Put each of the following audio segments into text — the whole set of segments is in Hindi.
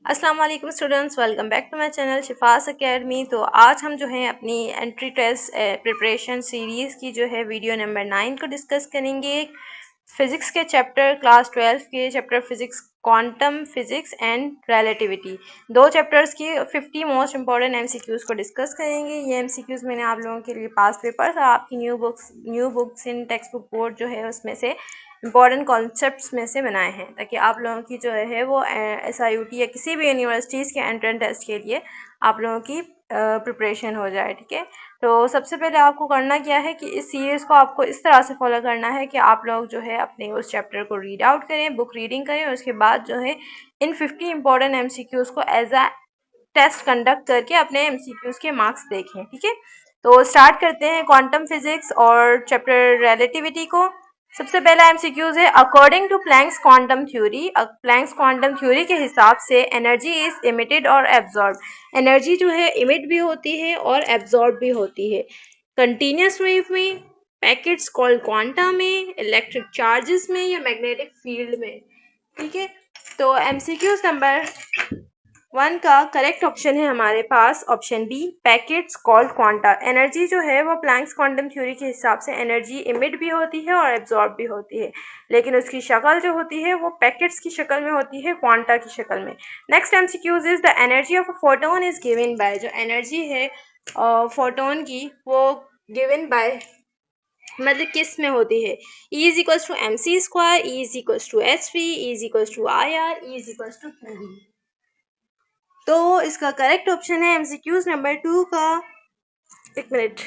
अस्सलाम वालेकुम students, welcome back to my channel Shifas academy. तो आज हम जो है अपनी एंट्री टेस्ट प्रिपरेशन सीरीज़ की जो है वीडियो नंबर 9 को डिस्कस करेंगे। फिज़िक्स के चैप्टर क्लास 12 के chapter physics quantum physics and relativity, दो चैप्टर्स की 50 मोस्ट इंपॉर्टेंट एमसीक्यूज़ को डिस्कस करेंगे। ये एमसीक्यूज़ मैंने आप लोगों के लिए पास पेपर्स और आपकी न्यू बुक्स इन टेक्स्ट बुक बोर्ड जो है उसमें से इंपॉर्टेंट कॉन्सेप्ट्स में से बनाए हैं, ताकि आप लोगों की जो है वो SIUT या किसी भी यूनिवर्सिटीज़ के एंट्रेंस टेस्ट के लिए आप लोगों की प्रिपरेशन हो जाए। ठीक है, तो सबसे पहले आपको करना क्या है कि इस सीरीज़ को आपको इस तरह से फॉलो करना है कि आप लोग जो है अपने उस चैप्टर को रीड आउट करें, बुक रीडिंग करें, और उसके बाद जो है इन 50 इंपॉर्टेंट MCQs को एज अ टेस्ट कंडक्ट करके अपने MCQs के मार्क्स देखें। ठीक है, तो स्टार्ट करते हैं क्वांटम फिजिक्स और चैप्टर रिलेटिविटी को। सबसे पहला MCQs है, according to Planck's quantum theory, Planck's quantum theory के हिसाब से एनर्जी इज इमिटेड और एब्जॉर्ब। एनर्जी जो है इमिट भी होती है और एब्जॉर्ब भी होती है कंटिन्यूस वेव में, पैकेट्स कॉल्ड क्वांटा में, इलेक्ट्रिक चार्जेस में या मैग्नेटिक फील्ड में। ठीक है, तो MCQs नंबर 1 का करेक्ट ऑप्शन है हमारे पास option B, packets called quanta. Energy जो है वो प्लैंक्स क्वांटम थ्योरी के हिसाब से एनर्जी इमिट भी होती है और एब्जॉर्ब भी होती है, लेकिन उसकी शक्ल जो होती है वो पैकेट्स की शक्ल में होती है, क्वांटा की शक्ल में। Next MCQs is the energy of a photon is given by. जो एनर्जी है फोटोन की वो गिवन बाय मतलब किस में होती है, E is equals to MC², E is equals to H3, E is equals to IR, E is equals to QV। तो इसका करेक्ट ऑप्शन है MCQs नंबर 2 का, एक मिनट,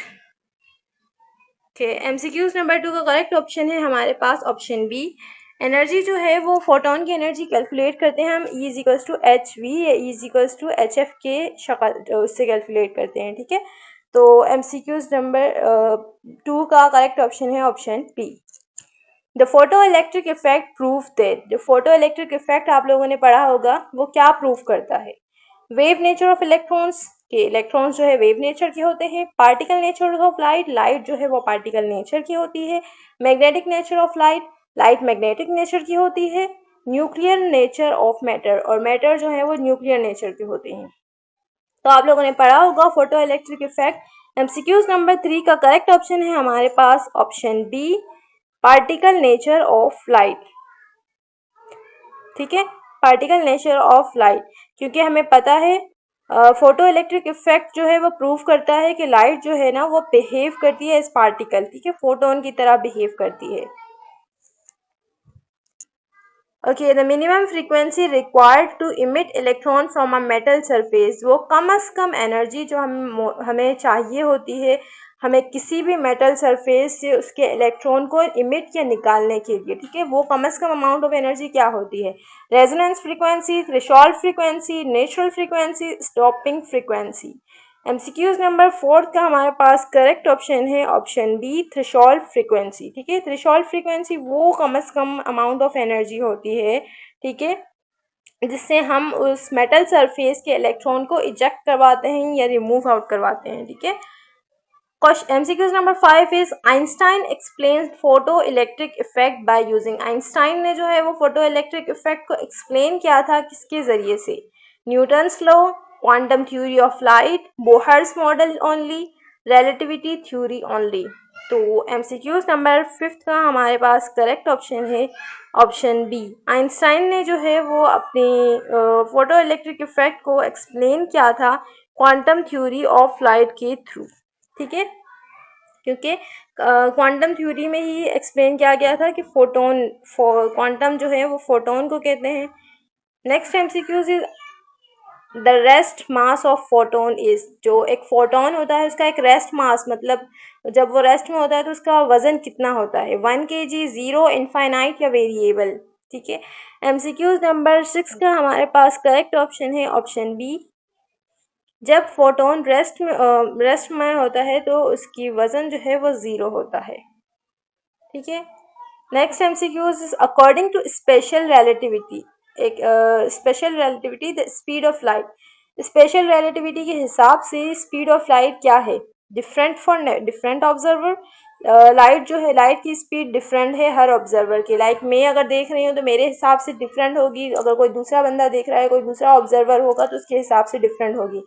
MCQs नंबर 2 का करेक्ट ऑप्शन है हमारे पास ऑप्शन बी। एनर्जी जो है वो फोटोन की एनर्जी कैलकुलेट करते हैं हम E is equals to HV या E is equals to HF के शक्ल उससे कैलकुलेट करते हैं। ठीक है, तो MCQs नंबर 2 का करेक्ट ऑप्शन है option B. The photo electric effect prove that. जो फोटो इलेक्ट्रिक इफेक्ट आप लोगों ने पढ़ा होगा वो क्या प्रूव करता है? वेव नेचर ऑफ इलेक्ट्रॉन्स, के इलेक्ट्रॉन्स जो है वेव नेचर के होते हैं। Particle nature of light, light जो है वो पार्टिकल नेचर की होती है। Magnetic nature of light, light magnetic nature की होती है। न्यूक्लियर नेचर ऑफ मैटर, और मैटर जो है वो न्यूक्लियर नेचर के होते हैं। तो आप लोगों ने पढ़ा होगा photo electric effect. MCQs number 3 का करेक्ट ऑप्शन है हमारे पास option B, particle nature of light. ठीक है, पार्टिकल नेचर ऑफ लाइट, क्योंकि हमें पता है फोटो इलेक्ट्रिक इफेक्ट जो है वो प्रूव करता है कि लाइट जो है ना वो बिहेव करती है एज पार्टिकल। ठीक है, फोटोन की तरह बिहेव करती है। Okay, the minimum frequency required to emit electron from a metal surface. वो कम से कम एनर्जी जो हमें चाहिए होती है हमें किसी भी मेटल सरफेस से उसके इलेक्ट्रॉन को इमिट या निकालने के लिए। ठीक है, वो कम से कम अमाउंट ऑफ एनर्जी क्या होती है? Resonance frequency, threshold frequency, natural frequency, stopping frequency. MCQs number 4 का हमारे पास करेक्ट ऑप्शन है ऑप्शन बी, थ्रेशोल्ड फ्रीक्वेंसी। ठीक है, थ्रेशोल्ड फ्रीक्वेंसी वो कम से कम अमाउंट ऑफ एनर्जी होती है, ठीक है, जिससे हम उस मेटल सरफेस के इलेक्ट्रॉन को इजेक्ट करवाते हैं या रिमूव आउट करवाते हैं। ठीक है, MCQs number 5 is Einstein explain photo electric effect by using. Einstein ने जो है वो फोटो इलेक्ट्रिक इफेक्ट को एक्सप्लेन किया था किसके जरिए से? Newton's law, quantum theory of light, Bohr's model only, relativity theory only. तो MCQs नंबर 5 का हमारे पास करेक्ट ऑप्शन है ऑप्शन बी। आइंस्टाइन ने जो है वो अपनी फोटो इलेक्ट्रिक इफेक्ट को एक्सप्लेन किया था क्वांटम थ्योरी ऑफ लाइट के थ्रू। ठीक है, क्योंकि क्वांटम थ्योरी में ही एक्सप्लेन किया गया था कि फोटोन, क्वांटम जो है वो फोटोन को कहते हैं। Next MCQs is the rest mass of photon is. जो एक फोटोन होता है उसका एक रेस्ट मास, मतलब जब वो रेस्ट में होता है तो उसका वजन कितना होता है? 1 kg, 0, इनफाइनाइट या वेरिएबल। ठीक है, MCQs नंबर 6 का हमारे पास करेक्ट ऑप्शन है ऑप्शन बी। जब फोटोन रेस्ट में होता है तो उसकी वजन जो है वो 0 होता है। ठीक है, next MCQs is according to special relativity. एक special relativity, the speed of light. Special relativity के हिसाब से स्पीड ऑफ लाइट क्या है? Different for different observer, light जो है, लाइट की स्पीड डिफरेंट है हर ऑब्जर्वर की। लाइक मैं अगर देख रही हूँ तो मेरे हिसाब से डिफरेंट होगी, अगर कोई दूसरा बंदा देख रहा है, कोई दूसरा ऑब्जर्वर होगा तो उसके हिसाब से डिफरेंट होगी।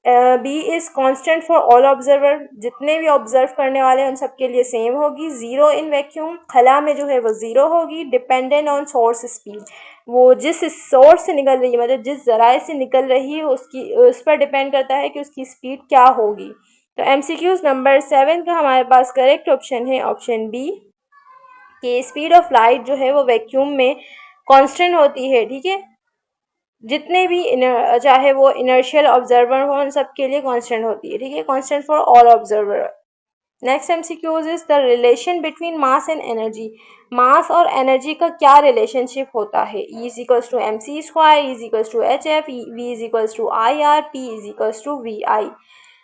B is constant for all observer, जितने भी ऑब्जर्व करने वाले हैं उन सबके लिए सेम होगी। ज़ीरो इन वैक्यूम, खला में जो है वो ज़ीरो होगी। डिपेंडेंट ऑन सोर्स स्पीड, वो जिस सोर्स से निकल रही है, मतलब जिस जराए से निकल रही है उसकी, उस पर डिपेंड करता है कि उसकी स्पीड क्या होगी। तो MCQs नंबर 7 का हमारे पास करेक्ट ऑप्शन है ऑप्शन बी, कि स्पीड ऑफ लाइट जो है वो वैक्यूम में कांस्टेंट होती है। ठीक है, जितने भी चाहे वो इनर्शियल ऑब्जर्वर हो उन सब के लिए कांस्टेंट होती है। ठीक है, constant for all observer. Next MCQs is the relation between mass and energy. Mass और एनर्जी का क्या रिलेशनशिप होता है? E is equals to MC square, E is equals to HF, V is equals to IR, P is equals to VI।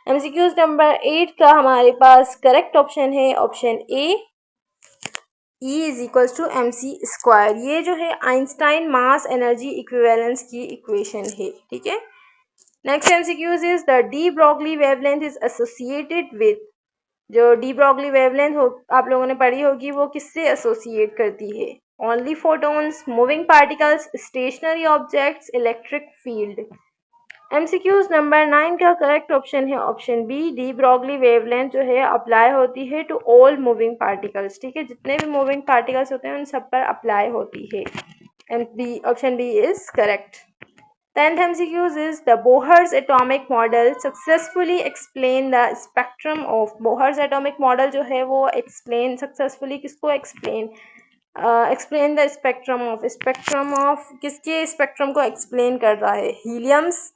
MCQs number 8 का हमारे पास करेक्ट ऑप्शन है option A, E is equals to MC square. ये जो है आइंस्टाइन मास एनर्जी इक्विवेलेंस की इक्वेशन है। ठीक है, next MCQs is the D Broglie wavelength is associated with. जो डी ब्रॉगली वेवलेंथ हो, आप लोगों ने पढ़ी होगी, वो किससे एसोसिएट करती है? Only photons, moving particles, stationary objects, electric field. MCQs number 9 का करेक्ट ऑप्शन है option B, de Broglie wavelength जो है अप्लाई होती है टू ऑल मूविंग पार्टिकल्स। ठीक है, जितने भी मूविंग पार्टिकल्स होते हैं उन सब पर अप्लाई होती है। Option B is correct. 10th MCQs is the Bohr's atomic model successfully explain the spectrum of Bohr's atomic model जो है वो explain successfully किसको explain the spectrum of किसके spectrum को explain कर रहा है? Heliums,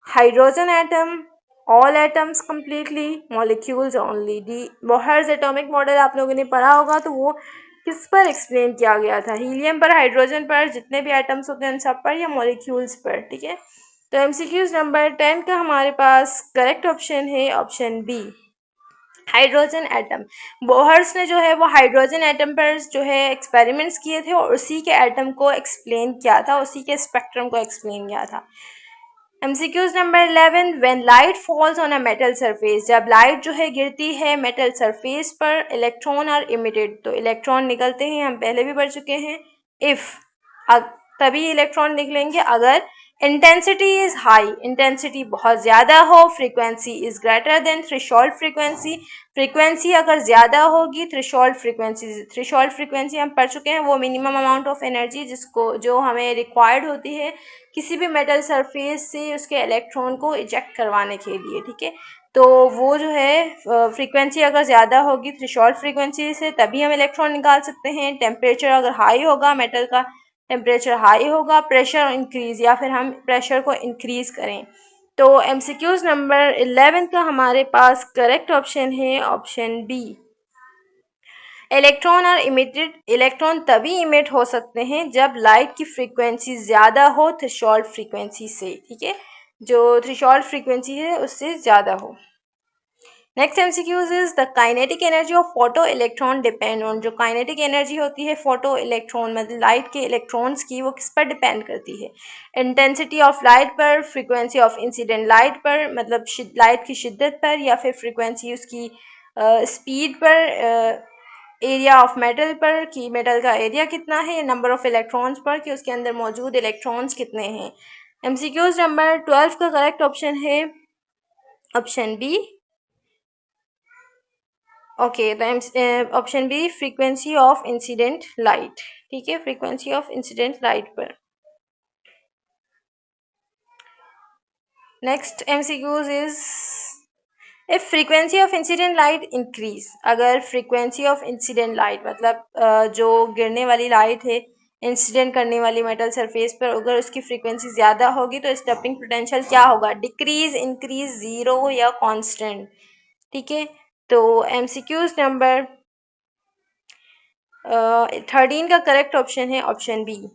hydrogen atom, all atoms completely, molecules only. The Bohr's atomic model आप लोगों ने पढ़ा होगा, तो वो किस पर एक्सप्लेन किया गया था? हीलियम पर, हाइड्रोजन पर, जितने भी एटम्स होते हैं उन सब पर, या मॉलिक्यूल्स पर? ठीक है, तो MCQs नंबर 10 का हमारे पास करेक्ट ऑप्शन है option B, hydrogen atom. Bohr's ने जो है वो हाइड्रोजन एटम पर जो है एक्सपेरिमेंट्स किए थे और उसी के एटम को एक्सप्लेन किया था, उसी के स्पेक्ट्रम को एक्सप्लेन किया था। MCQs number 11, when light falls on a metal surface, जब लाइट जो है गिरती है मेटल सरफेस पर, इलेक्ट्रॉन आर इमिटेड, तो इलेक्ट्रॉन निकलते हैं, हम पहले भी पढ़ चुके हैं। इफ, तभी इलेक्ट्रॉन निकलेंगे अगर इंटेंसिटी इज हाई, इंटेंसिटी बहुत ज़्यादा हो, frequency is greater than threshold frequency, frequency अगर ज़्यादा होगी, थ्रेशोल्ड फ्रीक्वेंसी हम पढ़ चुके हैं, वो मिनिमम अमाउंट ऑफ एनर्जी जिसको जो हमें रिक्वायर्ड होती है किसी भी मेटल सरफेस से उसके इलेक्ट्रॉन को इजेक्ट करवाने के लिए। ठीक है, तो वो जो है फ्रीक्वेंसी अगर ज़्यादा होगी थ्रेशोल्ड फ्रीक्वेंसी से, तभी हम इलेक्ट्रॉन निकाल सकते हैं। टेम्परेचर अगर हाई होगा, मेटल का टेम्परेचर हाई होगा, प्रेशर इंक्रीज, या फिर हम प्रेशर को इंक्रीज करें। तो MCQs नंबर 11 का हमारे पास करेक्ट ऑप्शन है ऑप्शन बी, इलेक्ट्रॉन और इमिटेड। इलेक्ट्रॉन तभी इमिट हो सकते हैं जब लाइट की फ्रीक्वेंसी ज़्यादा हो थ्रेशोल्ड फ्रीक्वेंसी से। ठीक है, जो थ्रेशोल्ड फ्रीक्वेंसी है उससे ज़्यादा हो। Next MCQs is the kinetic energy of photo electron depend on. जो काइनेटिक एनर्जी होती है फोटो इलेक्ट्रॉन मतलब लाइट के इलेक्ट्रॉन्स की, वो किस पर डिपेंड करती है? इंटेंसिटी ऑफ लाइट पर, फ्रीक्वेंसी ऑफ इंसिडेंट लाइट पर, मतलब लाइट की शिद्दत पर, या फिर फ्रीक्वेंसी उसकी स्पीड पर, एरिया ऑफ मेटल पर कि मेटल का एरिया कितना है, नंबर ऑफ इलेक्ट्रॉन्स पर कि उसके अंदर मौजूद इलेक्ट्रॉन्स कितने हैं। MCQs नंबर 12 का करेक्ट ऑप्शन है ऑप्शन बी। ओके, तो option B, frequency of incident light. ठीक है, फ्रीक्वेंसी ऑफ इंसिडेंट लाइट पर। Next MCQs is, if frequency of incident light increase, अगर फ्रीक्वेंसी ऑफ इंसिडेंट लाइट मतलब जो गिरने वाली लाइट है इंसिडेंट करने वाली मेटल सरफेस पर, अगर उसकी फ्रीक्वेंसी ज़्यादा होगी तो स्टॉपिंग पोटेंशियल क्या होगा? डिक्रीज, इंक्रीज, ज़ीरो या कांस्टेंट? ठीक है, तो MCQs नंबर 13 का करेक्ट ऑप्शन है ऑप्शन बी,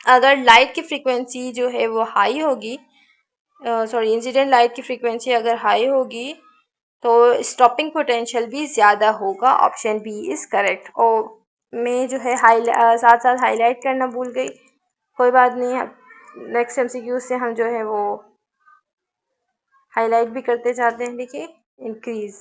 अगर लाइट की फ्रीक्वेंसी जो है वो हाई होगी, सॉरी इंसिडेंट लाइट की फ्रीक्वेंसी अगर हाई होगी तो स्टॉपिंग पोटेंशियल भी ज़्यादा होगा। Option B is correct. और मैं जो है साथ साथ हाईलाइट करना भूल गई, कोई बात नहीं, नेक्स्ट MCQ से हम जो है वो हाईलाइट भी करते जाते हैं। देखिए, increase,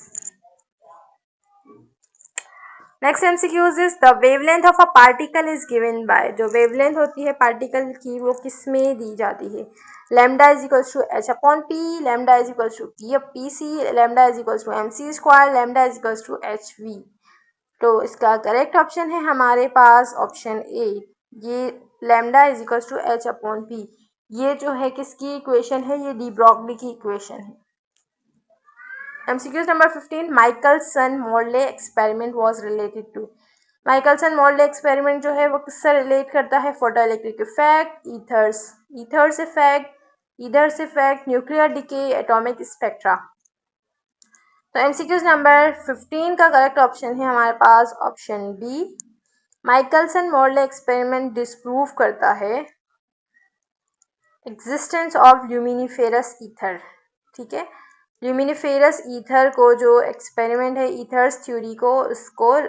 next MCQs is the wavelength of a particle is given by, जो वेवलेंथ होती है पार्टिकल की वो किस में दी जाती है? Lambda is equals to H upon P, lambda is equals to P C, lambda is equals to M C square, lambda is equals to H V. तो इसका करेक्ट ऑप्शन है हमारे पास ऑप्शन ए, ये lambda is equals to H upon P. ये जो है किसकी इक्वेशन है? ये डी ब्रॉगली की इक्वेशन है। MCQs number 15, Michelson-Morley experiment was related to. Michelson-Morley experiment जो है वो किससे रिलेट करता है? Photoelectric effect, ethers effect, nuclear decay, atomic spectra. तो MCQs नंबर 15 का करेक्ट ऑप्शन है हमारे पास option B. Michelson Morley experiment disprove करता है एग्जिस्टेंस ऑफ ल्यूमिनिफेरस ईथर। ठीक है, ल्यूमिनिफेरस ईथर को जो एक्सपेरिमेंट है ईथर्स थ्योरी को उसको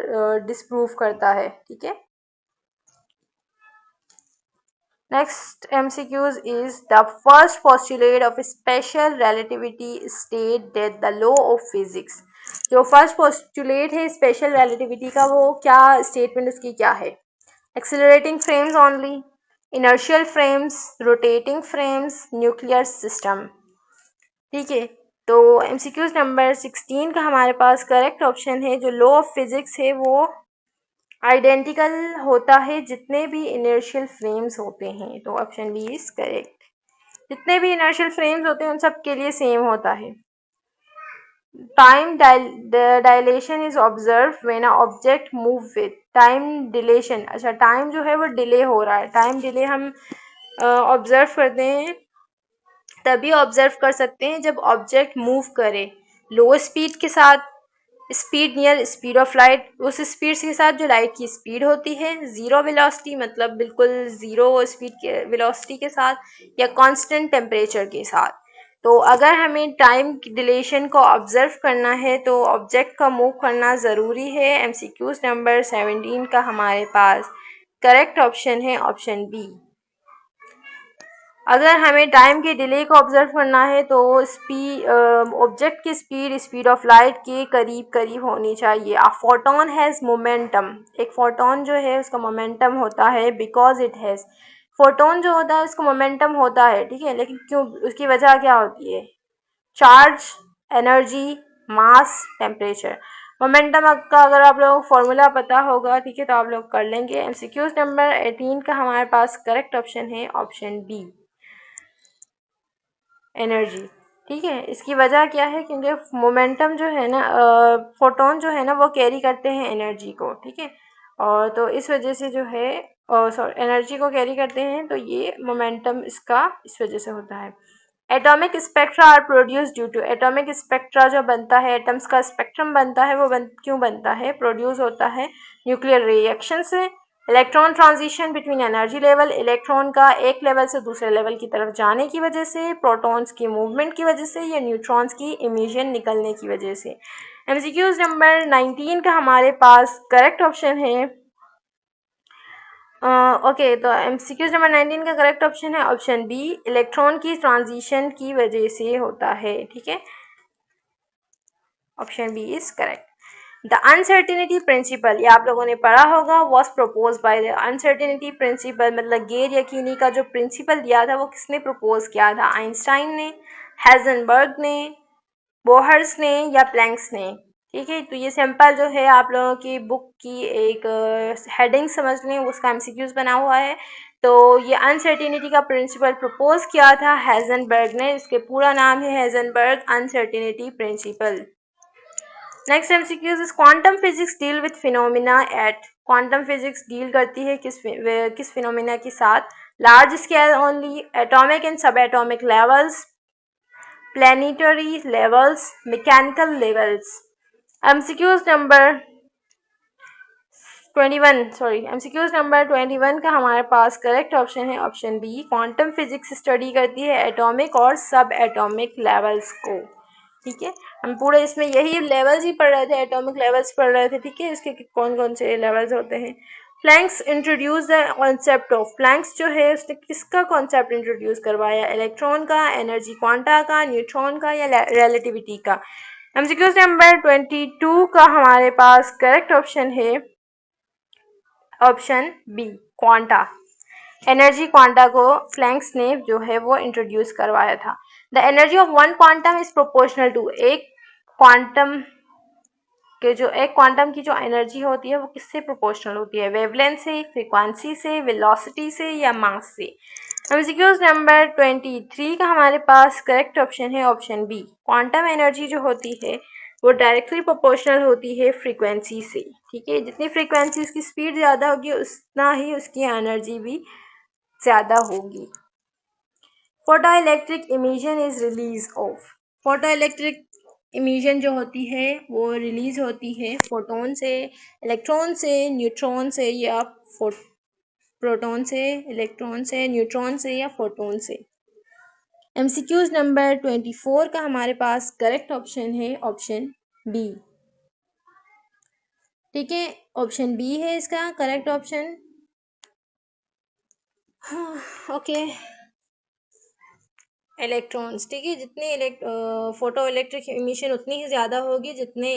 डिस्प्रूव करता है। ठीक है, next MCQs is the first postulate of special relativity state that the law of physics. जो फर्स्ट पोस्टुलेट है स्पेशल रिलेटिविटी का वो क्या स्टेटमेंट उसकी क्या है? Accelerating frames only, inertial frames, rotating frames, nuclear system. ठीक है, तो MCQs नंबर 16 का हमारे पास करेक्ट ऑप्शन है जो लॉ ऑफ फिजिक्स है वो आइडेंटिकल होता है जितने भी इनर्शियल फ्रेम्स होते हैं। तो ऑप्शन बी इज करेक्ट, जितने भी इनर्शियल फ्रेम्स होते हैं उन सब के लिए सेम होता है। Time dilation is observe when a object move with time deletion. अच्छा, टाइम जो है वो डिले हो रहा है, टाइम डिले हम ऑब्जर्व करते हैं तभी ऑब्जर्व कर सकते हैं जब ऑब्जेक्ट मूव करे लो स्पीड के साथ, speed near speed of light, उस स्पीड के साथ जो लाइट की स्पीड होती है, ज़ीरो वेलोसिटी मतलब बिल्कुल ज़ीरो स्पीड के वेलोसिटी के साथ, या कांस्टेंट टेम्परेचर के साथ। तो अगर हमें टाइम डिलेशन को ऑब्जर्व करना है तो ऑब्जेक्ट का मूव करना ज़रूरी है। MCQs नंबर 17 का हमारे पास करेक्ट ऑप्शन है ऑप्शन बी। अगर हमें टाइम के डिले को ऑब्जर्व करना है तो ऑब्जेक्ट की स्पीड ऑफ लाइट के करीब करीब होनी चाहिए। अ फोटोन हैज़ मोमेंटम, एक फोटोन जो है उसका मोमेंटम होता है बिकॉज इट हैज़, फोटोन जो होता है उसका मोमेंटम होता है, ठीक है, लेकिन क्यों, उसकी वजह क्या होती है? चार्ज, एनर्जी, मास, टेम्परेचर। मोमेंटम का अगर आप लोगों को फॉर्मूला पता होगा, ठीक है, तो आप लोग कर लेंगे। MCQs नंबर 18 का हमारे पास करेक्ट ऑप्शन है ऑप्शन बी, एनर्जी। ठीक है, इसकी वजह क्या है? क्योंकि मोमेंटम जो है ना, फोटोन जो है ना वो कैरी करते हैं एनर्जी को, ठीक है, और तो इस वजह से जो है सॉरी एनर्जी को कैरी करते हैं, तो ये मोमेंटम इसका इस वजह से होता है। Atomic spectra are produce due to, atomic spectra जो बनता है, एटम्स का स्पेक्ट्रम बनता है वो क्यों बनता है? प्रोड्यूस होता है न्यूक्लियर रिएक्शन से। Electron transition between energy level, electron का एक लेवल से दूसरे लेवल की तरफ जाने की वजह से, प्रोटॉन्स की मूवमेंट की वजह से, या न्यूट्रॉन्स की इमिशन निकलने की वजह से। MCQs नंबर 19 का हमारे पास करेक्ट ऑप्शन है ओके, तो MCQs नंबर 19 का करेक्ट ऑप्शन है ऑप्शन बी, इलेक्ट्रॉन की ट्रांजिशन की वजह से होता है। ठीक है, option B is correct. The uncertainty principle, ये आप लोगों ने पढ़ा होगा, was propose by the uncertainty principle, मतलब गैर यकीनी का जो प्रिंसिपल दिया था वो किसने प्रपोज किया था? आइंस्टाइन ने, हेजनबर्ग ने, बोहर्स ने, या प्लैंक्स ने? ठीक है, तो ये सिंपल जो है आप लोगों की बुक की एक हेडिंग समझ लें, उसका MCQs बना हुआ है। तो ये अनसर्टिनिटी का प्रिंसिपल प्रपोज किया था हेजनबर्ग ने, इसके पूरा नाम है Heisenberg uncertainty principle. Next MCQs is quantum physics deal with phenomena at, quantum physics deal करती है किस फिनोमिना के साथ? Large scale only, atomic and sub atomic levels, planetary levels, mechanical levels. MCQs number 21 का हमारे पास करेक्ट ऑप्शन है option B, quantum physics study करती है एटॉमिक और सब एटॉमिक लेवल्स को। ठीक है, हम पूरे इसमें यही लेवल्स ही पढ़ रहे थे, एटॉमिक लेवल्स पढ़ रहे थे। ठीक है, इसके कौन कौन से लेवल्स होते हैं। Planck's introduce the concept of, Planck's जो है उसने किसका कॉन्सेप्ट इंट्रोड्यूस करवाया? इलेक्ट्रॉन का, एनर्जी क्वांटा का, न्यूट्रॉन का, या रिलेटिविटी का? एमसीक्यूज नंबर 22 का हमारे पास करेक्ट ऑप्शन है option B, quanta. Energy quanta को प्लैंक्स ने जो है वो इंट्रोड्यूस करवाया था। The energy of one quantum is proportional to, एक क्वांटम की जो एनर्जी होती है वो किससे प्रोपोर्शनल होती है, वेवलेंथ से, फ्रीक्वेंसी से, वेलोसिटी से या मास से। एमसीक्यूज नंबर 23 का हमारे पास करेक्ट ऑप्शन है ऑप्शन बी, क्वांटम एनर्जी जो होती है वो डायरेक्टली प्रोपोर्शनल होती है फ्रीक्वेंसी से। ठीक है, जितनी फ्रीक्वेंसी उसकी स्पीड ज़्यादा होगी उतना ही उसकी एनर्जी भी ज़्यादा होगी। Photo electric emission is release of, photo electric emission जो होती है वो रिलीज होती है फोटोन से, इलेक्ट्रॉन से, न्यूट्रॉन से या प्रोटॉन से, इलेक्ट्रॉन से, न्यूट्रॉन से या फोटोन से। एमसीक्यूज नंबर 24 का हमारे पास करेक्ट ऑप्शन है ऑप्शन बी। ठीक है, ऑप्शन बी है इसका करेक्ट ऑप्शन। Okay, electrons. ठीक है, जितने फोटो इलेक्ट्रिक इमिशन उतनी ही ज़्यादा होगी जितने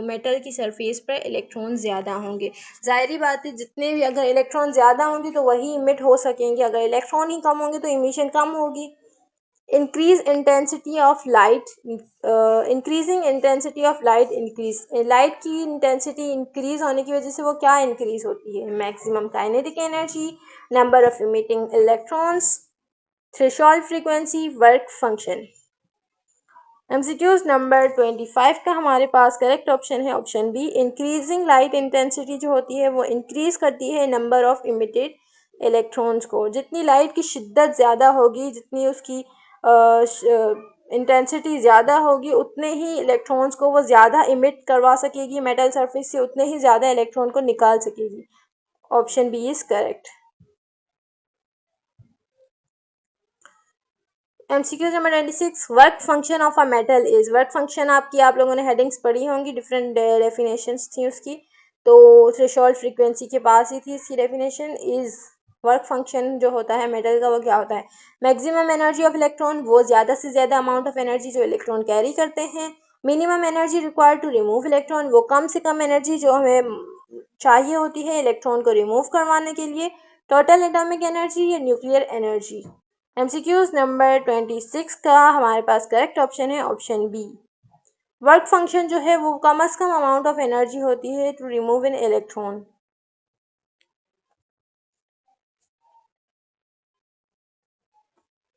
मेटल की सरफेस पर इलेक्ट्रॉन ज़्यादा होंगे। ज़ाहिरी बात है, जितने भी अगर इलेक्ट्रॉन ज़्यादा होंगे तो वही इमिट हो सकेंगे, अगर इलेक्ट्रॉन ही कम होंगे तो इमिशन कम होगी। Increase intensity of light, increasing intensity of light increase, light की इंटेंसिटी इंक्रीज होने की वजह से वो क्या इंक्रीज होती है, maximum kinetic energy, number of emitting electrons, threshold frequency, work function. MCQs number 25 का हमारे पास करेक्ट ऑप्शन है option B, increasing light intensity जो होती है वो इंक्रीज करती है नंबर ऑफ इमिटेड इलेक्ट्रॉन्स को। जितनी लाइट की शिद्दत ज़्यादा होगी, जितनी उसकी इंटेंसिटी ज़्यादा होगी, उतने ही इलेक्ट्रॉन्स को वो ज़्यादा इमिट करवा सकेगी मेटल सरफेस से, उतने ही ज़्यादा इलेक्ट्रॉन को निकाल सकेगी। Option B is correct. MCQs number 26, work function of a metal is, work function आप लोगों ने हेडिंग्स पढ़ी होंगी, डिफरेंट डेफिनेशंस थी उसकी, तो थ्रेशोल्ड फ्रीक्वेंसी के पास ही थी इसकी डेफिनेशन। इज वर्क फंक्शन जो होता है मेटल का वो क्या होता है, मैक्सिमम एनर्जी ऑफ इलेक्ट्रॉन, वो ज़्यादा से ज़्यादा अमाउंट ऑफ एनर्जी जो इलेक्ट्रॉन कैरी करते हैं। Minimum energy required to remove electron, वो कम से कम एनर्जी जो हमें चाहिए होती है इलेक्ट्रॉन को रिमूव करवाने के लिए। टोटल एटॉमिक एनर्जी या न्यूक्लियर एनर्जी। एमसीक्यूज नंबर 26 का हमारे पास करेक्ट ऑप्शन है ऑप्शन बी, वर्क फंक्शन जो है वो कम से कम अमाउंट ऑफ एनर्जी होती है to remove an electron.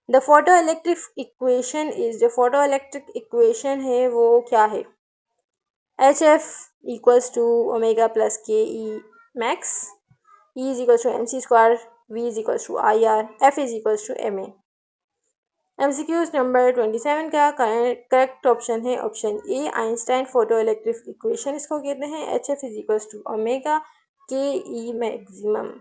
The photo electric equation is, जो फोटो इलेक्ट्रिक इक्वेशन है वो क्या है, H F equals to omega plus K E max, E is equals to M C square, V is equals to I R, F is equals to M A. MCQs number 27 का करेक्ट ऑप्शन है option A, Einstein photo electric equation इसको कहते हैं, H F is equals to omega के E maximum.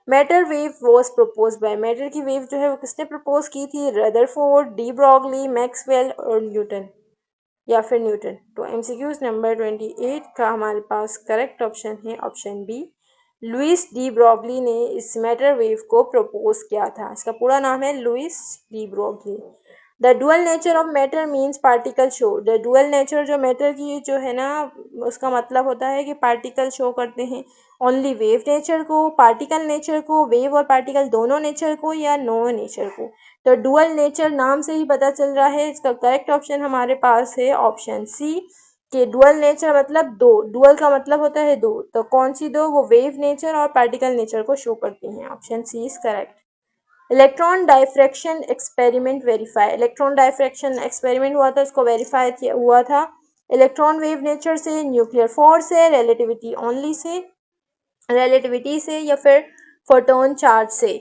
Matter wave was propose by, matter की वेव जो है वो किसने प्रपोज की थी, रदरफोर्ड, डी ब्रॉगली, मैक्सवेल और न्यूटन या फिर न्यूटन। तो एमसीक्यूज नंबर 28 का हमारे पास करेक्ट ऑप्शन है option B, Louis de Broglie ने इस मैटर वेव को प्रपोज किया था। इसका पूरा नाम है Louis de Broglie. The dual nature of matter means particle show, the dual nature जो मैटर की जो है ना उसका मतलब होता है कि पार्टिकल शो करते हैं, ओनली वेव नेचर को, पार्टिकल नेचर को, वेव और पार्टिकल दोनों नेचर को या नो नेचर को। तो डुअल नेचर नाम से ही पता चल रहा है, इसका करेक्ट ऑप्शन हमारे पास है ऑप्शन सी कि डुअल नेचर मतलब दो, डुअल का मतलब होता है दो, तो कौन सी दो, वो वेव नेचर और पार्टिकल नेचर को शो करती हैं। Option C is correct. Electron diffraction experiment verify, electron diffraction experiment हुआ था, उसको वेरीफाई हुआ था इलेक्ट्रॉन वेव नेचर से, न्यूक्लियर फोर्स से, रिलेटिविटी ओनली से, रिलेटिविटी से या फिर फोटोन चार्ज से।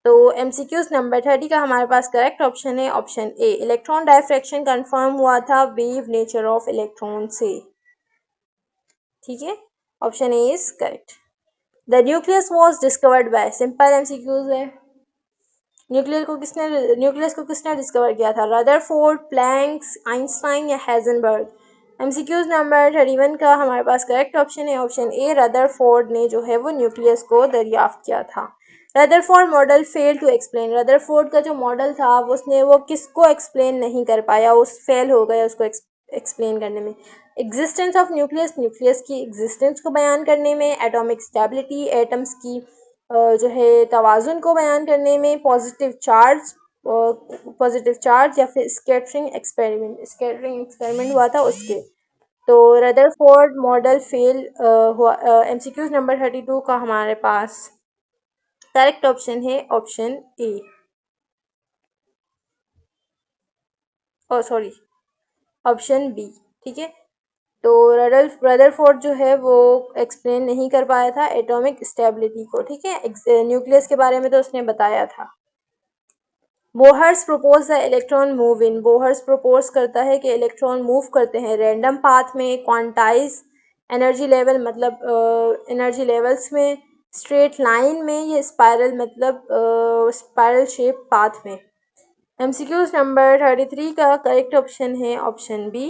तो एमसीक्यूज नंबर 30 का हमारे पास करेक्ट ऑप्शन है option A, electron diffraction confirm हुआ था वेव नेचर ऑफ इलेक्ट्रॉन से। ठीक है, option A is correct. The nucleus was discovered by, simple MCQs है, न्यूक्लियस को किसने डिस्कवर किया था, रदरफोर्ड, प्लैंक्स, आइंस्टाइन या हेजनबर्ग। एमसीक्यूज नंबर 31 का हमारे पास करेक्ट ऑप्शन है ऑप्शन ए, रदरफोर्ड ने जो है वो न्यूक्लियस को दरियाफ्त किया था। Rutherford model fail to explain, Rutherford का जो मॉडल था उसने वो किसको एक्सप्लेन नहीं कर पाया, उस फेल हो गया उसको एक्सप्लेन करने में, एग्जिस्टेंस ऑफ न्यूक्लियस, न्यूक्लियस की एग्जिस्टेंस को बयान करने में, एटॉमिक स्टेबिलिटी, एटम्स की जो है तवाज़ुन को बयान करने में, पॉजिटिव चार्ज या फिर स्कैटरिंग एक्सपेरिमेंट हुआ था उसके। तो रदरफोर्ड मॉडल फेल हुआ। एमसीक्यूज नंबर 32 का हमारे पास करेक्ट ऑप्शन है option A, oh sorry option B. ठीक है, तो रदरफोर्ड जो है वो एक्सप्लेन नहीं कर पाया था एटॉमिक स्टेबिलिटी को। ठीक है, न्यूक्लियस के बारे में तो उसने बताया था। Bohr's propose the electron move in, Bohr's propose करता है कि इलेक्ट्रॉन मूव करते हैं रैंडम पाथ में, क्वांटाइज एनर्जी लेवल मतलब एनर्जी लेवल्स में, स्ट्रेट लाइन में, ये स्पाइरल मतलब स्पाइरल शेप पाथ में। एमसीक्यूज नंबर 33 का करेक्ट ऑप्शन है ऑप्शन बी।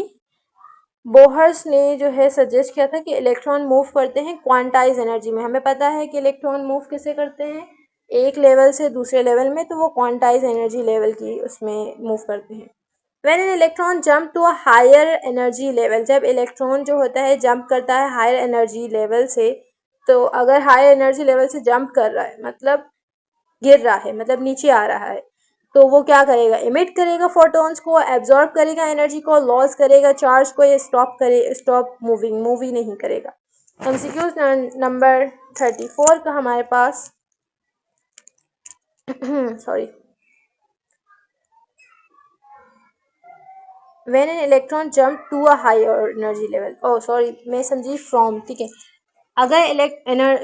बोहर्स ने जो है सजेस्ट किया था कि इलेक्ट्रॉन मूव करते हैं क्वांटाइज एनर्जी में। हमें पता है कि इलेक्ट्रॉन मूव कैसे करते हैं, एक लेवल से दूसरे लेवल में, तो वो क्वांटाइज एनर्जी लेवल की उसमें मूव करते हैं। When an electron jump to a higher energy level, जब इलेक्ट्रॉन जो होता है जंप करता है हायर एनर्जी लेवल से, तो अगर हायर एनर्जी लेवल से जंप कर रहा है मतलब गिर रहा है मतलब नीचे आ रहा है, तो वो क्या करेगा, इमिट करेगा फोटॉन्स को, एब्जॉर्ब करेगा एनर्जी को, लॉस करेगा चार्ज को, या स्टॉप मूविंग, मूव ही नहीं करेगा। एमसीक्यूज नंबर 34 का हमारे पास sorry, when an electron jump to a higher energy level, O sorry मैं समझी फ्रॉम। ठीक है, अगर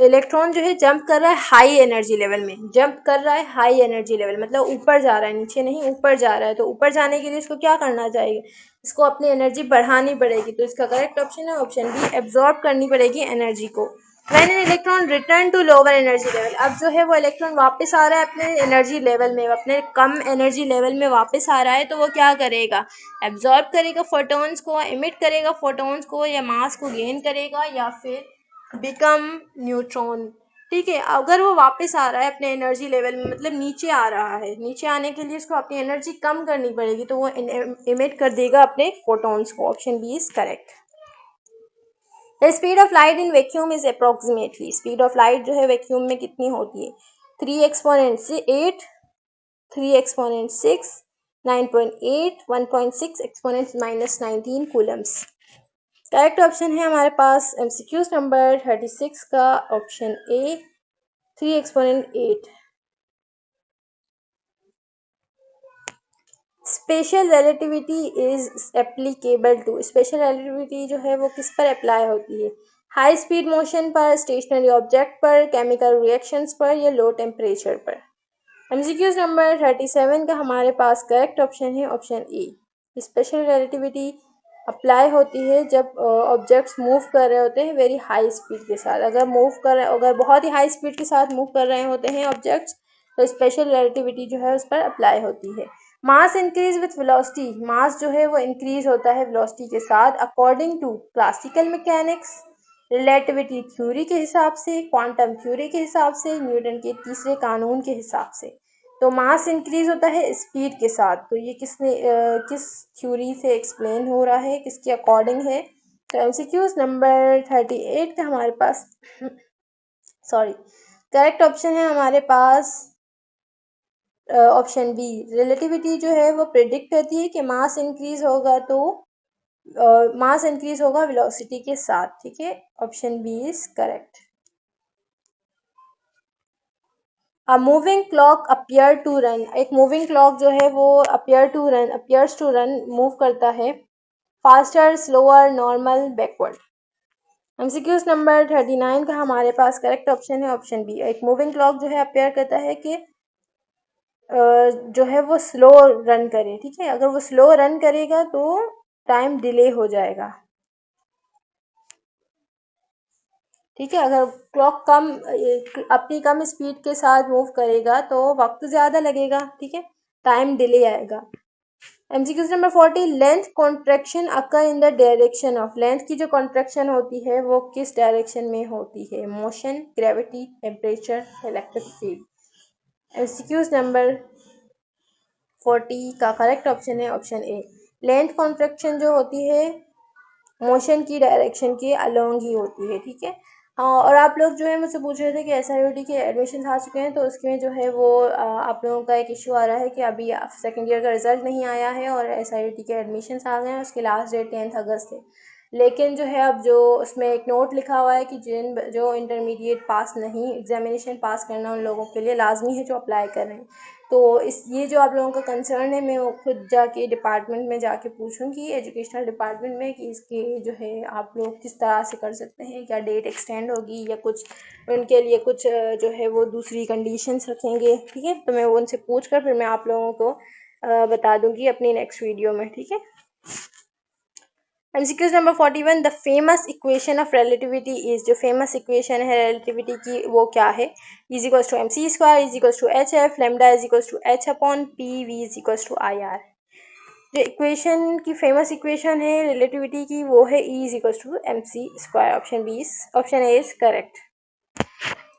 इलेक्ट्रॉन जो है जंप कर रहा है हाई एनर्जी लेवल में, जंप कर रहा है हाई एनर्जी लेवल मतलब ऊपर जा रहा है, नीचे नहीं ऊपर जा रहा है, तो ऊपर जाने के लिए इसको क्या करना चाहिए, इसको अपनी एनर्जी बढ़ानी पड़ेगी। तो इसका करेक्ट ऑप्शन है ऑप्शन बी, एब्जॉर्ब करनी पड़ेगी एनर्जी को। When an electron return to lower energy level, अब जो है वो इलेक्ट्रॉन वापस आ रहा है अपने एनर्जी लेवल में, अपने कम एनर्जी लेवल में वापस आ रहा है, तो वो क्या करेगा, एब्जॉर्ब करेगा फोटॉन्स को, इमिट करेगा फोटॉन्स को, या मास को गेन करेगा, या फिर बिकम न्यूट्रॉन। ठीक है, अगर वो वापस आ रहा है अपने एनर्जी लेवल में मतलब नीचे आ रहा है, नीचे आने के लिए इसको अपनी एनर्जी कम करनी पड़ेगी, तो वो इमिट कर देगा अपने फोटॉन्स को। Option B is correct. The speed of light in vacuum is approximately, speed of light जो है वैक्यूम में कितनी होती है, 3 exponent 8, 3 exponent 6, 9.8, 1.6 exponent -19 coulombs. Correct option है हमारे पास एमसीक्यूज नंबर 36 का option A, 3 exponent 8। Special relativity is applicable to, special relativity जो है वो किस पर अप्लाई होती है, हाई स्पीड मोशन पर, स्टेशनरी ऑब्जेक्ट पर, केमिकल रिएक्शंस पर, या लो टेम्परेचर पर। एमसीक्यूज नंबर 37 का हमारे पास करेक्ट ऑप्शन है ऑप्शन ए। स्पेशल रिलेटिविटी अप्लाई होती है जब ऑब्जेक्ट्स मूव कर रहे होते हैं वेरी हाई स्पीड के साथ, अगर बहुत ही हाई स्पीड के साथ मूव कर रहे होते हैं ऑब्जेक्ट्स, तो स्पेशल रिलेटिविटी जो है उस पर अप्लाई होती है। Mass increase with velocity, mass जो है वो इंक्रीज होता है वेलोसिटी के साथ according to classical mechanics, relativity theory के हिसाब से, क्वांटम थ्योरी के हिसाब से, न्यूटन के तीसरे कानून के हिसाब से। तो मास इंक्रीज होता है स्पीड के साथ, तो ये किस थ्योरी से एक्सप्लेन हो रहा है, किसके अकॉर्डिंग है। तो एमसीक्यूज नंबर 38 का हमारे पास सॉरी करेक्ट ऑप्शन है हमारे पास ऑप्शन बी। रिलेटिविटी जो है वो प्रिडिक्ट करती है कि मास इंक्रीज होगा वेलोसिटी के साथ। ठीक है, option B is correct. A moving clock appear to run, एक मूविंग क्लॉक जो है वो अपियर्स टू रन मूव करता है faster, slower, normal, backward. MCQs number 39 का हमारे पास करेक्ट ऑप्शन है ऑप्शन बी। एक मूविंग क्लॉक जो है अपियर करता है कि जो है वो स्लो रन करे। ठीक है, अगर वो स्लो रन करेगा तो टाइम डिले हो जाएगा। ठीक है, अगर क्लॉक अपनी कम स्पीड के साथ मूव करेगा तो वक्त ज़्यादा लगेगा। ठीक है, टाइम डिले आएगा। MCQs number 40, length contraction occur in the direction of, length की जो कॉन्ट्रैक्शन होती है वो किस डायरेक्शन में होती है, motion, gravity, temperature, electric field. MCQs number 40 का करेक्ट ऑप्शन है ऑप्शन ए। लेंथ कॉन्ट्रैक्शन जो होती है मोशन की डायरेक्शन के अलोंग ही होती है, ठीक है। हाँ, और आप लोग जो है मुझसे पूछ रहे थे कि SIOT के एडमिशन आ चुके हैं, तो उसमें जो है वो आप लोगों का एक इशू आ रहा है कि अभी सेकेंड ईयर का रिज़ल्ट नहीं आया है और SIOT के एडमिशन आ गए हैं। उसकी लास्ट डेट 10 अगस्त है। लेकिन जो है अब जो उसमें एक नोट लिखा हुआ है कि जो इंटरमीडिएट पास नहीं, एग्जामिनेशन पास करना उन लोगों के लिए लाजमी है जो अप्लाई कर रहे हैं। तो ये जो आप लोगों का कंसर्न है, मैं वो खुद जाके डिपार्टमेंट में जाके पूछूंगी, एजुकेशनल डिपार्टमेंट में, कि इसके जो है आप लोग किस तरह से कर सकते हैं, क्या डेट एक्सटेंड होगी या कुछ उनके लिए कुछ जो है वो दूसरी कंडीशंस रखेंगे, ठीक है। तो मैं वो उनसे पूछ कर फिर मैं आप लोगों को बता दूंगी अपनी नेक्स्ट वीडियो में, ठीक है। MCQ number 41, the famous equation of relativity is, जो फेमस इक्वेशन है रिलेटिविटी की वो क्या है? Is equals to MC² is equals to HF, lambda is equals to H upon P, V is equals to IR। जो इक्वेशन की फेमस इक्वेशन है रिलेटिविटी की वो है E is equals to MC²। Option A is correct.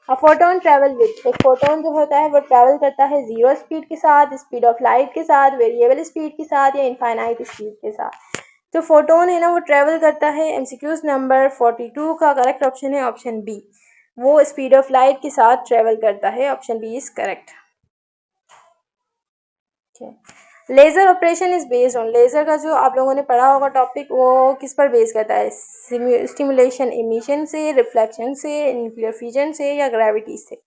A photon travel with, एक फोटोन जो होता है वो ट्रेवल करता है जीरो स्पीड के साथ, स्पीड ऑफ लाइट के साथ, वेरिएबल स्पीड के साथ या इनफाइनाइट स्पीड के साथ। जो फोटोन है ना वो ट्रेवल करता है, MCQ नंबर 42 का करेक्ट ऑप्शन है ऑप्शन बी, वो स्पीड ऑफ लाइट के साथ ट्रेवल करता है, option B is correct. Laser operation is based on, laser का जो आप लोगों ने पढ़ा होगा टॉपिक, वो किस पर बेस करता है? स्टिमुलेशन इमिशन से, रिफ्लेक्शन से, न्यूक्लियर फ्यूजन से या ग्रेविटी से।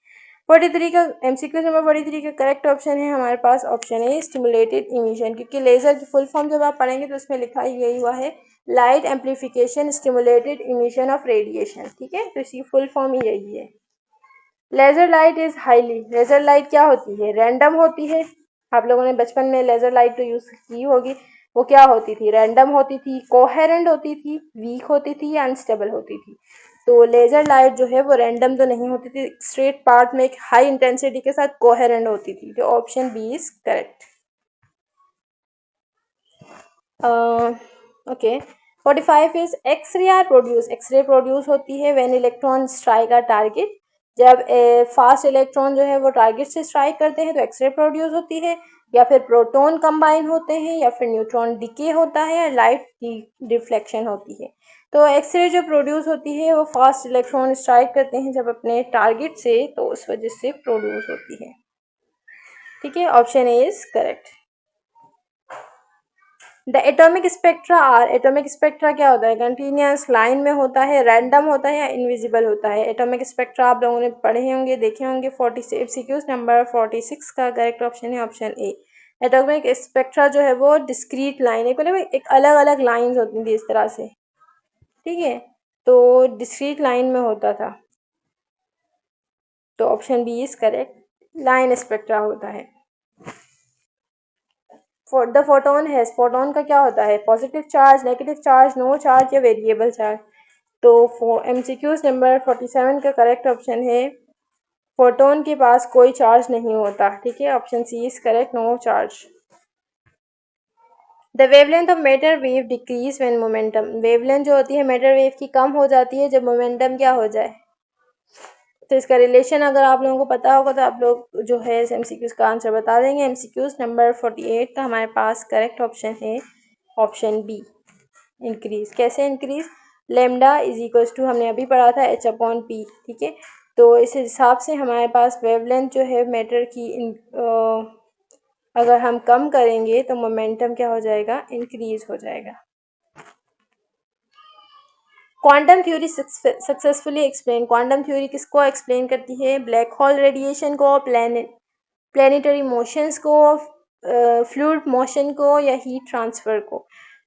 43 का MCQ नंबर 43 का करेक्ट ऑप्शन है हमारे पास ऑप्शन है स्टिमुलेटेड इमिशन, क्योंकि लेज़र की फुल फॉर्म जब आप पढ़ेंगे तो उसमें लिखा ही यही हुआ है, light amplification stimulated emission of radiation, ठीक है। तो इसकी फुल फॉर्म ही यही है। Laser light is highly, laser light क्या होती है? रैंडम होती है। आप लोगों ने बचपन में लेज़र लाइट तो यूज़ की होगी। वो क्या होती थी? रैंडम होती थी, कोहेरेंट होती थी, वीक होती थी या अनस्टेबल होती थी। तो लेज़र लाइट जो है वो रैंडम तो नहीं होती थी, स्ट्रेट पार्ट में एक हाई इंटेंसिटी के साथ कोहेरेंट होती थी। तो option B is correct. Okay. 45 is x-ray are produce, x-ray produce होती है when electron strike a target, जब फास्ट इलेक्ट्रॉन जो है वो टारगेट से स्ट्राइक करते हैं तो एक्सरे प्रोड्यूस होती है, या फिर प्रोटॉन कंबाइन होते हैं, या फिर न्यूट्रॉन डिके होता है, या लाइट रिफ्लेक्शन होती है। तो एक्सरे जो प्रोड्यूस होती है वो फास्ट इलेक्ट्रॉन स्ट्राइक करते हैं जब अपने टारगेट से, तो उस वजह से प्रोड्यूस होती है, ठीक है। Option A is correct. The atomic spectra are, atomic spectra क्या होता है? कंटिन्यूस लाइन में होता है, रैंडम होता है या इनविजिबल होता है? एटॉमिक स्पेक्ट्रा आप लोगों ने पढ़े होंगे, देखे होंगे। 46 MCQ नंबर 46 का करेक्ट ऑप्शन है ऑप्शन ए। एटॉमिक स्पेक्ट्रा जो है वो डिस्क्रीट लाइन है, मतलब एक अलग अलग लाइंस होती थी इस तरह से, ठीक है। तो डिस्क्रीट लाइन में होता था, तो option B is correct, line spectra होता है। द फोटोन हैज, फोटोन का क्या होता है? Positive charge, negative charge, no charge या वेरिएबल चार्ज। तो MCQ नंबर 47 का करेक्ट ऑप्शन है फोटोन के पास कोई चार्ज नहीं होता, ठीक है। Option C is correct, no charge. The wavelength of matter wave decrease when momentum, wavelength जो होती है मैटर वेव की कम हो जाती है जब मोमेंटम क्या हो जाए। तो इसका रिलेशन अगर आप लोगों को पता होगा तो आप लोग जो है MCQ का आंसर बता देंगे। MCQ नंबर 48 का हमारे पास करेक्ट ऑप्शन है ऑप्शन बी, इंक्रीज। कैसे increase? Lambda is equals to, हमने अभी पढ़ा था, H अपॉन P, ठीक है। तो इस हिसाब से हमारे पास वेवलेंथ जो है मैटर की अगर हम कम करेंगे तो मोमेंटम क्या हो जाएगा? इंक्रीज हो जाएगा। Quantum theory successfully explain, quantum theory किसको एक्सप्लेन करती है? ब्लैक होल रेडिएशन को, प्लैनेटरी मोशंस को, फ्लूइड मोशन को या हीट ट्रांसफ़र को।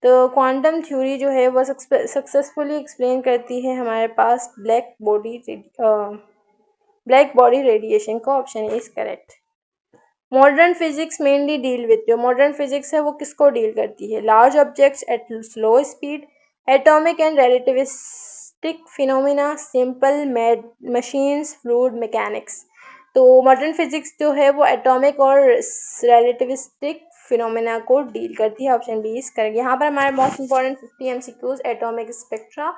तो क्वांटम थ्योरी जो है वो सक्सेसफुली एक्सप्लेन करती है हमारे पास ब्लैक बॉडी रेडिएशन को, option is correct. Modern physics mainly deal with, जो मॉडर्न फिजिक्स है वो किसको डील करती है? Large objects at slow speed, atomic and relativistic phenomena, simple machines, fluid mechanics. तो मॉडर्न फिजिक्स जो है वो एटॉमिक और रिलेटिविस्टिक फिनोमिना को डील करती है, ऑप्शन बी इज करेक्ट। यहाँ पर हमारे most important 50 MCQs, atomic spectra,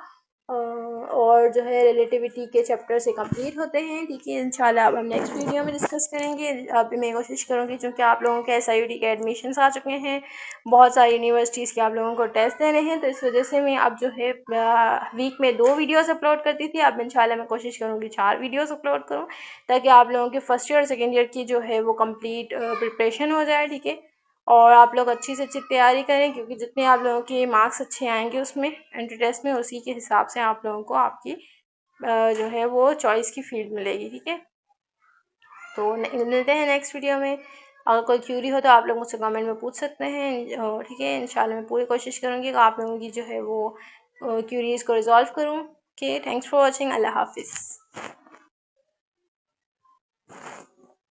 और जो है रिलेटिविटी के चैप्टर से कंप्लीट होते हैं। ठीक है, इंशाल्लाह अब हम नेक्स्ट वीडियो में डिस्कस करेंगे। अभी मैं कोशिश करूँगी, क्योंकि आप लोगों के SIUT के एडमिशन्स आ चुके हैं, बहुत सारी यूनिवर्सिटीज़ के आप लोगों को टेस्ट देने हैं, तो इस वजह से मैं अब जो है वीक में 2 वीडियोस अपलोड करती थी। अब इंशाल्लाह मैं कोशिश करूँगी 4 वीडियोस अपलोड करूँ, ताकि आप लोगों के फर्स्ट ईयर और सेकेंड ईयर की जो है वो कंप्लीट प्रिपरेशन हो जाए। ठीक है, और आप लोग अच्छी से अच्छी तैयारी करें, क्योंकि जितने आप लोगों के मार्क्स अच्छे आएंगे उसमें एंट्री टेस्ट में, उसी के हिसाब से आप लोगों को आपकी जो है वो चॉइस की फील्ड मिलेगी। ठीक है, तो मिलते हैं नेक्स्ट वीडियो में। अगर कोई क्यूरी हो तो आप लोग मुझसे कमेंट में पूछ सकते हैं। ठीक है, इंशाल्लाह मैं पूरी कोशिश करूँगी कि आप लोगों की जो है वो क्यूरीज़ को रिजॉल्व करूँ। Okay, thanks for watching. अल्लाह हाफिज़।